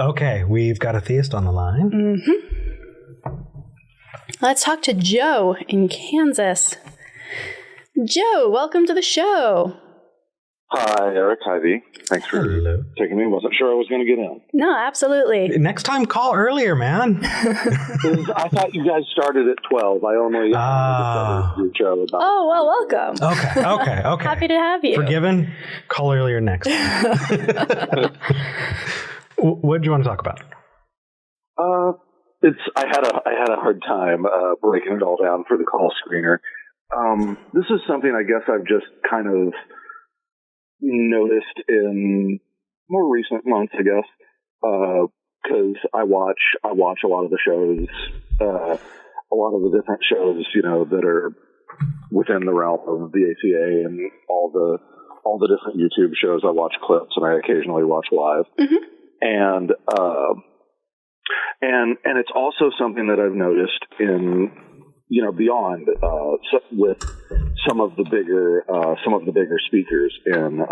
Okay, we've got a theist on the line. Mm-hmm. Let's talk to Joe in Kansas. Joe, welcome to the show. Hi, Eric. Hi, V. Thanks for taking me. Wasn't sure I was going to get in. No, absolutely. Next time, call earlier, man. I thought you guys started at 12. I only discovered your show about... Oh, well, welcome. Okay. Happy to have you. Forgiven. Call earlier next time. What do you want to talk about? I had a hard time breaking it all down for the call screener. This is something I guess I've just kind of noticed in more recent months, I guess, because I watch a lot of the shows, a lot of the different shows, that are within the realm of the ACA and all the different YouTube shows. I watch clips and I occasionally watch live, and it's also something that I've noticed in beyond with some of the bigger speakers in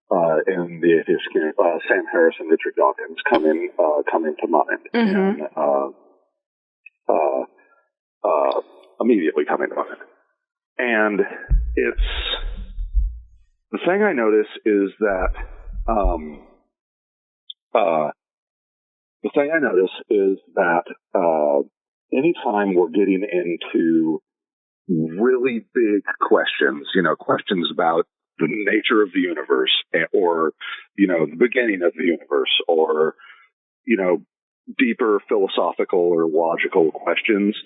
the atheist community. Sam Harris and Richard Dawkins come to mind, and immediately come into mind. And it's the thing I notice is that anytime we're getting into really big questions, questions about the nature of the universe or, the beginning of the universe or, deeper philosophical or logical questions.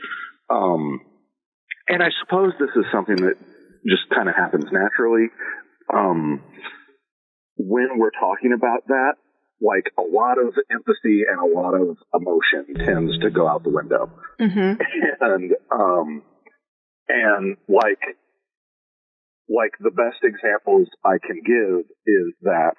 And I suppose this is something that just kind of happens naturally. When we're talking about that, like a lot of empathy and a lot of emotion tends to go out the window. And like the best examples I can give is that,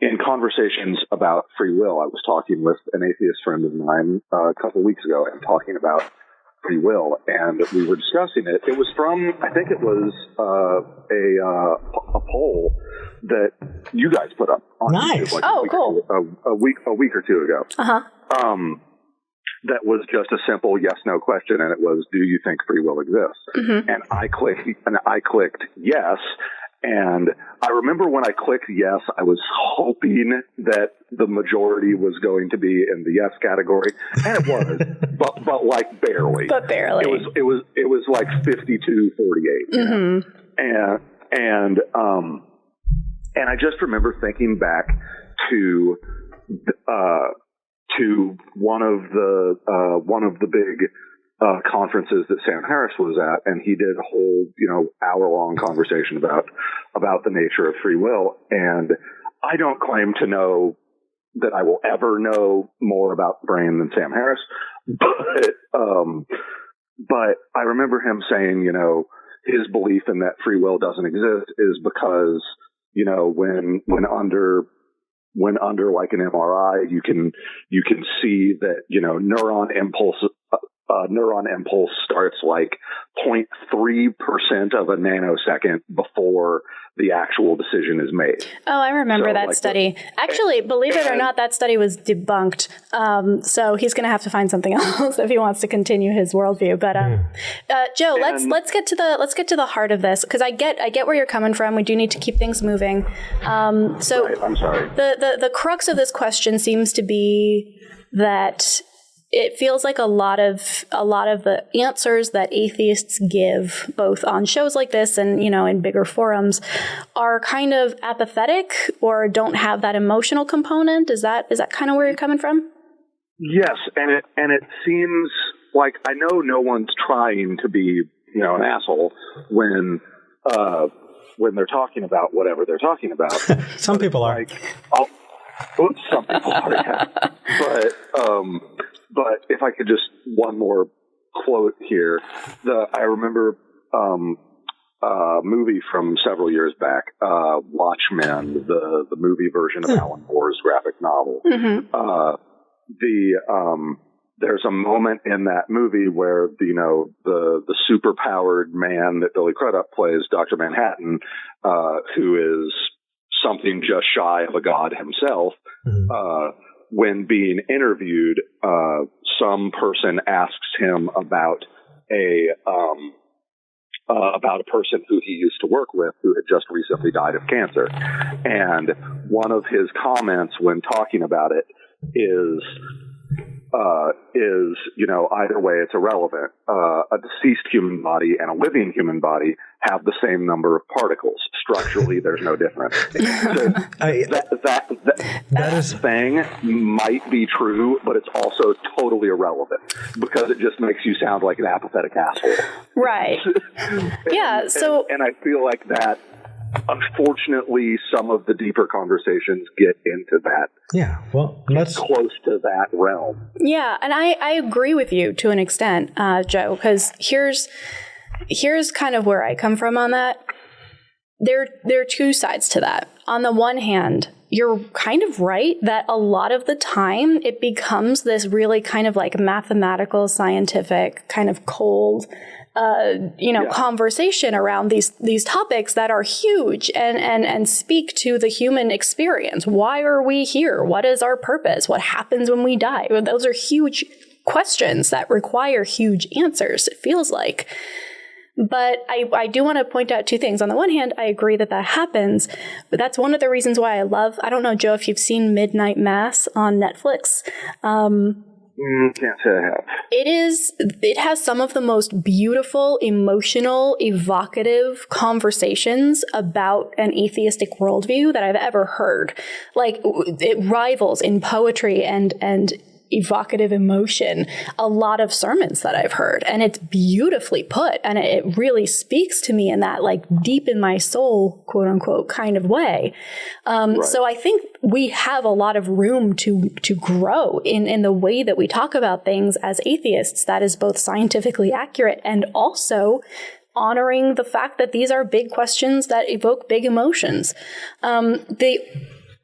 in conversations about free will, I was talking with an atheist friend of mine a couple of weeks ago and talking about free will, and we were discussing it. It was from, I think it was a poll that you guys put up on YouTube, like cool. a week or two ago. That was just a simple yes/no question, and it was, "Do you think free will exists?" And I clicked yes. And I remember when I clicked yes, I was hoping that the majority was going to be in the yes category, and it was, but like barely. But barely. It was like 52-48. And I just remember thinking back to one of the big conferences that Sam Harris was at, and he did a whole, hour-long conversation about the nature of free will. And I don't claim to know that I will ever know more about the brain than Sam Harris, but I remember him saying, his belief in that free will doesn't exist is because, when under like an MRI, you can see that, neuron impulse starts like 0.3% of a nanosecond before the actual decision is made. Oh, I remember that study. Actually, believe it or not, that study was debunked. So he's going to have to find something else if he wants to continue his worldview. But Joe, let's get to the heart of this, because I get where you're coming from. We do need to keep things moving. Right, I'm sorry. The crux of this question seems to be that it feels like a lot of the answers that atheists give, both on shows like this and, in bigger forums, are kind of apathetic or don't have that emotional component. Is that kind of where you're coming from? Yes, and it seems like, I know no one's trying to be, an asshole when they're talking about whatever they're talking about. Some people are. Some people are, yeah. But if I could just one more quote here, I remember a movie from several years back, Watchmen, the movie version of Alan Moore's graphic novel. There's a moment in that movie where the superpowered man that Billy Crudup plays, Dr. Manhattan, who is something just shy of a god himself, when being interviewed, some person asks him about a person who he used to work with who had just recently died of cancer. And one of his comments when talking about it is, either way, it's irrelevant. A deceased human body and a living human body have the same number of particles. Structurally, there's no difference. So that thing might be true, but it's also totally irrelevant because it just makes you sound like an apathetic asshole. Right. Yeah. And I feel like that, unfortunately, some of the deeper conversations get into that. Yeah, well, that's close to that realm. Yeah, and I agree with you to an extent, Joe, because here's kind of where I come from on that. There are two sides to that. On the one hand, you're kind of right that a lot of the time it becomes this really kind of like mathematical, scientific, kind of cold conversation around these topics that are huge and speak to the human experience. Why are we here? What is our purpose? What happens when we die? Those are huge questions that require huge answers, it feels like. But I do want to point out two things. On the one hand, I agree that happens, but that's one of the reasons why I don't know, Joe, if you've seen Midnight Mass on Netflix. Can't say I have. It has some of the most beautiful, emotional, evocative conversations about an atheistic worldview that I've ever heard. Like, it rivals in poetry and evocative emotion a lot of sermons that I've heard, and it's beautifully put, and it really speaks to me in that like deep in my soul, quote unquote, kind of way. Right. So I think we have a lot of room to grow in the way that we talk about things as atheists that is both scientifically accurate and also honoring the fact that these are big questions that evoke big emotions. The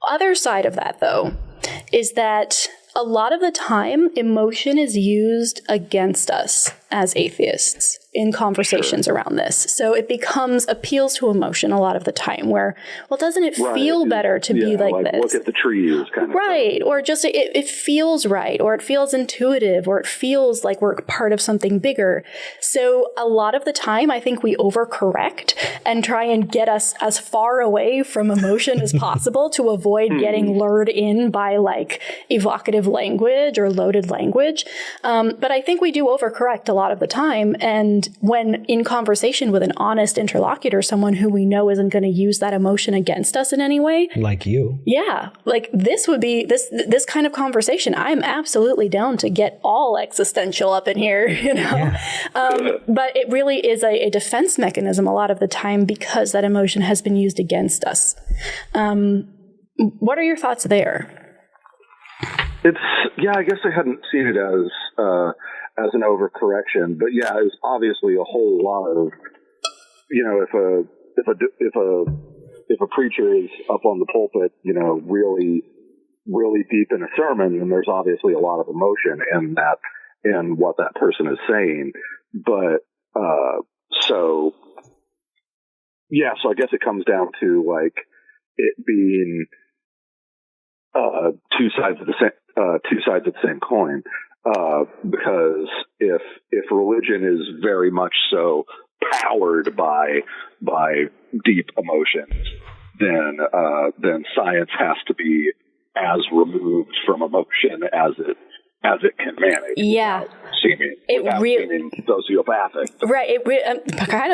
other side of that, though, is that a lot of the time, emotion is used against us as atheists in conversations around this. So it becomes appeals to emotion a lot of the time where, well, doesn't it feel better to be like this? Look at the trees kind of right. Or just it feels right, or it feels intuitive, or it feels like we're part of something bigger. So a lot of the time, I think we overcorrect and try and get us as far away from emotion as possible to avoid getting lured in by like evocative language or loaded language. But I think we do overcorrect a lot of the time. And when in conversation with an honest interlocutor, someone who we know isn't going to use that emotion against us in any way. Like you. Yeah. Like this would be this kind of conversation. I'm absolutely down to get all existential up in here, you know? Yeah. But it really is a defense mechanism a lot of the time because that emotion has been used against us. What are your thoughts there? I guess I hadn't seen it as an overcorrection, but yeah, it's obviously a whole lot of, if a preacher is up on the pulpit, really, really deep in a sermon, then there's obviously a lot of emotion in what that person is saying. But, so I guess it comes down to like it being, two sides of the same coin. Because if religion is very much so powered by deep emotions, then science has to be as removed from emotion as it can manage. Yeah. Without seeming sociopathic. Right.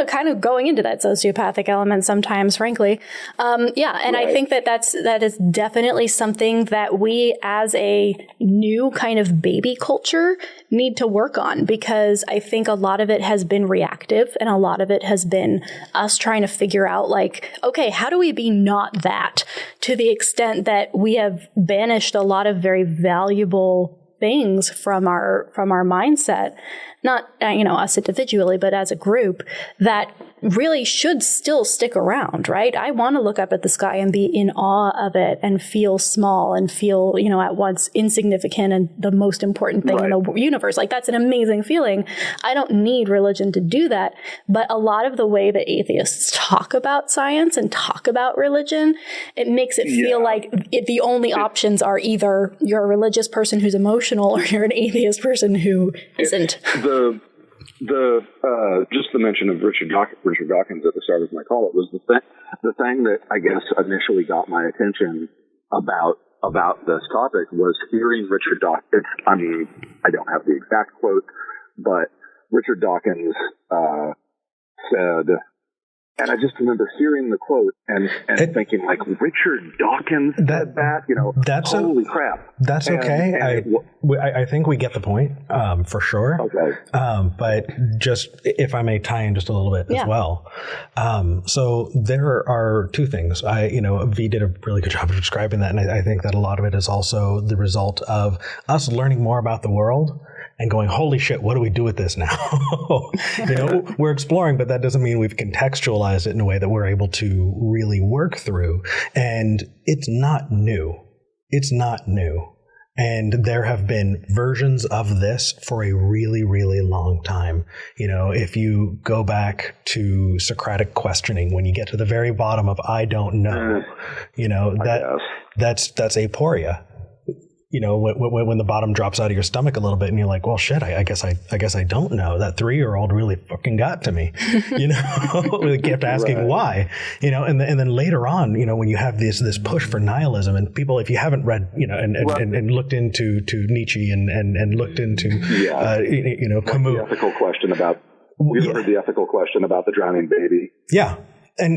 Kind of going into that sociopathic element sometimes, frankly. And right. I think that is definitely something that we as a new kind of baby culture need to work on, because I think a lot of it has been reactive and a lot of it has been us trying to figure out like, okay, how do we be not that, to the extent that we have banished a lot of very valuable things from our mindset, not us individually, but as a group, that really should still stick around, right? I want to look up at the sky and be in awe of it and feel small and feel, at once insignificant and the most important thing in the universe. Like, that's an amazing feeling. I don't need religion to do that. But a lot of the way that atheists talk about science and talk about religion, it makes it feel like the only options are either you're a religious person who's emotional or you're an atheist person who isn't. Just the mention of Richard Dawkins at the start of my call, it was the thing that I guess initially got my attention about this topic was hearing Richard Dawkins. I mean, I don't have the exact quote, but Richard Dawkins said, and I just remember hearing the quote and thinking, like, Richard Dawkins said that? Holy crap. That's okay. I think we get the point, for sure. Okay. But just, if I may tie in just a little bit as well. So there are two things. V did a really good job of describing that, and I think that a lot of it is also the result of us learning more about the world and going, holy shit, what do we do with this now? We're exploring, but that doesn't mean we've contextualized it in a way that we're able to really work through. And it's not new. It's not new. And there have been versions of this for a really, really long time. If you go back to Socratic questioning, when you get to the very bottom of I don't know, that's aporia. When the bottom drops out of your stomach a little bit and you're like, well, shit, I guess I don't know. That 3-year-old really fucking got to me. We kept asking why, and then later on, when you have this push for nihilism, and people, if you haven't read, and looked into Nietzsche and looked into, Camus. The ethical question about, we heard the ethical question about the drowning baby. Yeah. And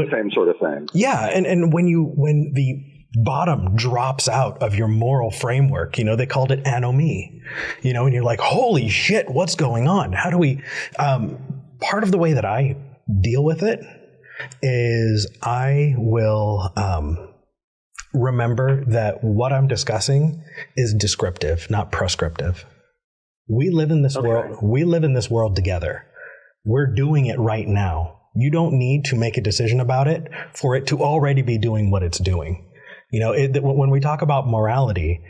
same sort of thing. Yeah. And when the bottom drops out of your moral framework, they called it anomie, and you're like, holy shit, what's going on? How do we, part of the way that I deal with it is I will, remember that what I'm discussing is descriptive, not prescriptive. We live in this world. We live in this world together. We're doing it right now. You don't need to make a decision about it for it to already be doing what it's doing. When we talk about morality,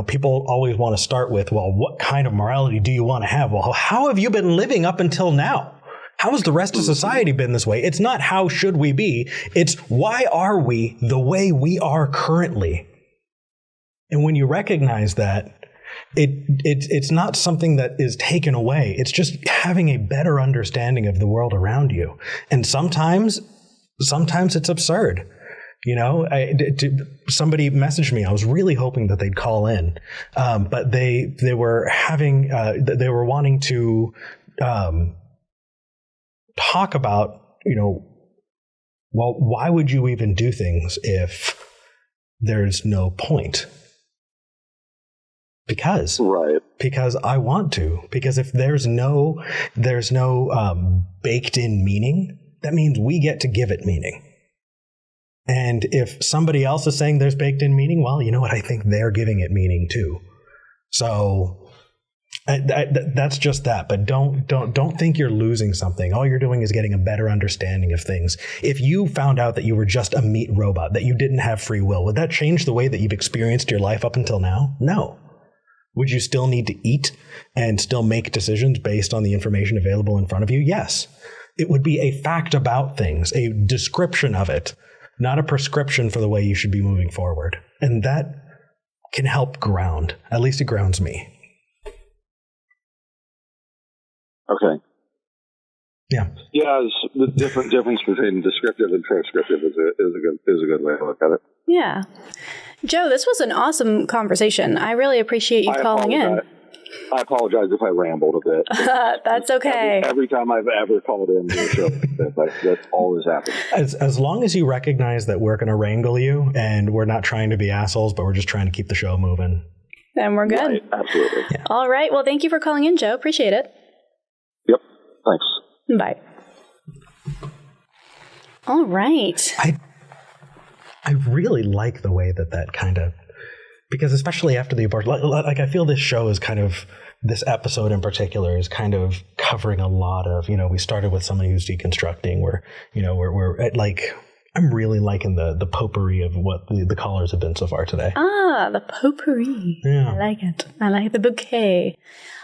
people always want to start with, well, what kind of morality do you want to have? Well, how have you been living up until now? How has the rest of society been this way? It's not how should we be. It's why are we the way we are currently? And when you recognize that, it's not something that is taken away. It's just having a better understanding of the world around you. And sometimes it's absurd. Somebody messaged me. I was really hoping that they'd call in, but they were having they were wanting to talk about well, why would you even do things if there's no point? Because I want to. Because if there's no baked in meaning, that means we get to give it meaning. And if somebody else is saying there's baked in meaning, well, you know what? I think they're giving it meaning too. So that's just that. But don't think you're losing something. All you're doing is getting a better understanding of things. If you found out that you were just a meat robot, that you didn't have free will, would that change the way that you've experienced your life up until now? No. Would you still need to eat and still make decisions based on the information available in front of you? Yes. It would be a fact about things, a description of it, not a prescription for the way you should be moving forward. And that can help ground. At least it grounds me. Okay. Yeah. Yeah, the difference between descriptive and prescriptive is a good way to look at it. Yeah. Joe, this was an awesome conversation. I really appreciate you calling in. I apologize if I rambled a bit. That's okay. Every time I've ever called in to a show, that's always happened. As long as you recognize that we're going to wrangle you and we're not trying to be assholes, but we're just trying to keep the show moving. Then we're good. Right, absolutely. Yeah. All right. Well, thank you for calling in, Joe. Appreciate it. Yep. Thanks. Bye. All right. I really like the way that kind of, because especially after the abortion, like I feel this show is kind of, this episode in particular is kind of covering a lot of, we started with somebody who's deconstructing, we're at I'm really liking the potpourri of what the callers have been so far today. Ah, the potpourri. Yeah. I like it. I like the bouquet.